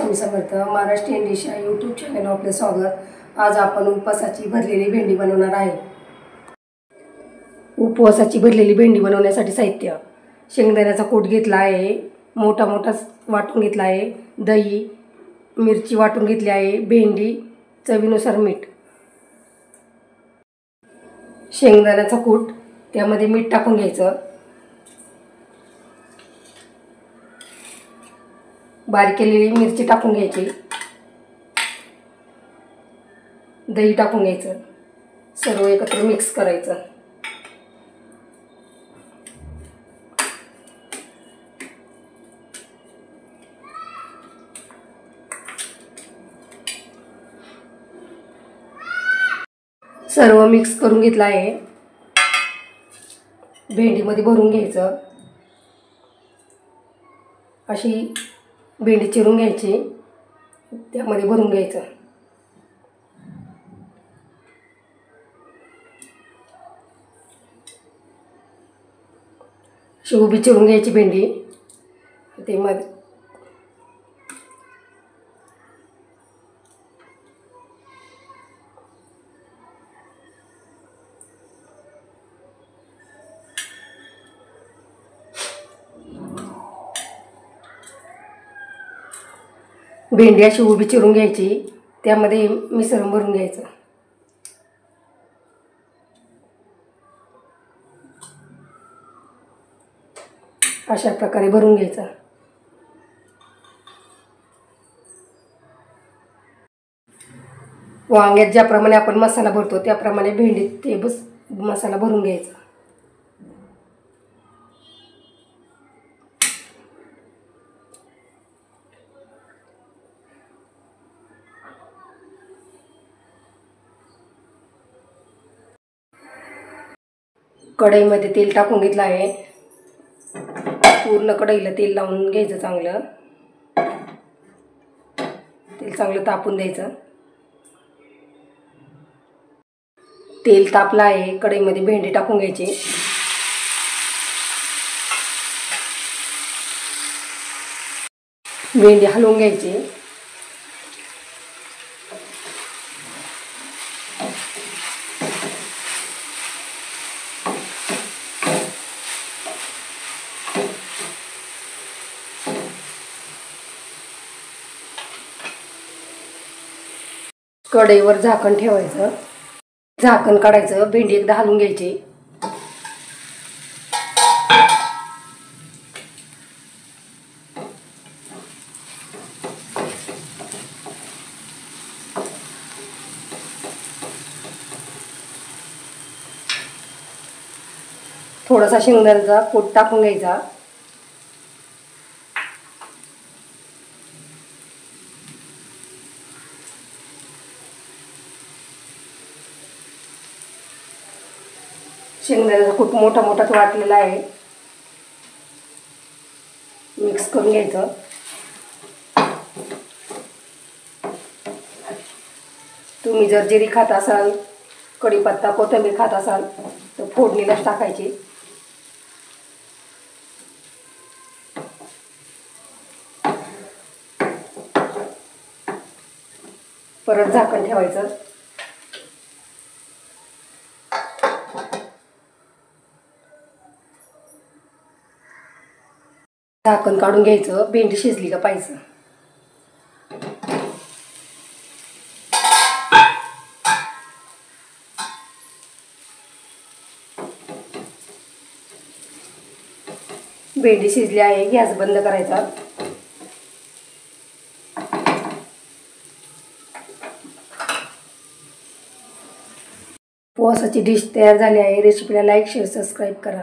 Swami Samarth Maharashtrian dish या YouTube channel आपले स्वागत। आज आपण उपवासाची भरलेली भेंडी बनवणार आहे। उपवासाची भरलेली भेंडी बनवण्यासाठी साहित्य: शेंगदाण्याचा कूट घेतला आहे, मोठा मोठा वाटून घेतला आहे, दही, मिरची वाटून घेतली आहे, भेंडी, चवीनुसार मीठ। शेंगदाण्याचा कूट, त्यामध्ये मीठ टाकून घ्यायचं, बारीक केलेली मिरची टाकून घ्यायची, दही टाकून घ्यायचं, सर्व एकत्र मिक्स करायचं। सर्व मिक्स करून घेतलं आहे, भेंडीमध्ये भरून घ्यायचं। अशी भेंडी चिरून घ्यायची, त्यामध्ये भरून घ्यायचं। उभी चिरून घ्यायची भेंडी, ते मध्ये भेंडी अशी उभी चिरून घ्यायची, त्यामध्ये मिश्रण भरून घ्यायचं। अशा प्रकारे भरून घ्यायचं। वांग्यात ज्याप्रमाणे आपण मसाला भरतो त्याप्रमाणे भेंडीत ते मसाला भरून घ्यायचा। कढईमध्ये तेल टाकून घेतलं आहे, पूर्ण कढईला तेल लावून घ्यायचं। चांगलं तेल चांगलं तापून द्यायचं। तेल तापलं आहे, कढईमध्ये भेंडी टाकून घ्यायची, भेंडी हलवून घ्यायची। कढईवर झाकण ठेवायचं, झाकण काढायचं, भेंडी एकदा हलवून घ्यायची। थोडासा शेंगदाण्याचा कूट टाकून घ्यायचा, शेंगदाण्याचा कूट मोठा मोठाच वाटलेला आहे, मिक्स करून घ्यायचं। तुम्ही जर जिरी खात असाल, कढीपत्ता, कोथिंबीर खात असाल तर फोडणीलाच टाकायची। परत झाकण ठेवायचं, झाकण काढून घ्यायचं, भेंडी शिजली का पाहायचं। भेंडी शिजली आहे, गॅस बंद करायचा। उपवासाची डिश तयार झाली आहे। रेसिपीला लाईक, शेअर, सबस्क्राईब करा।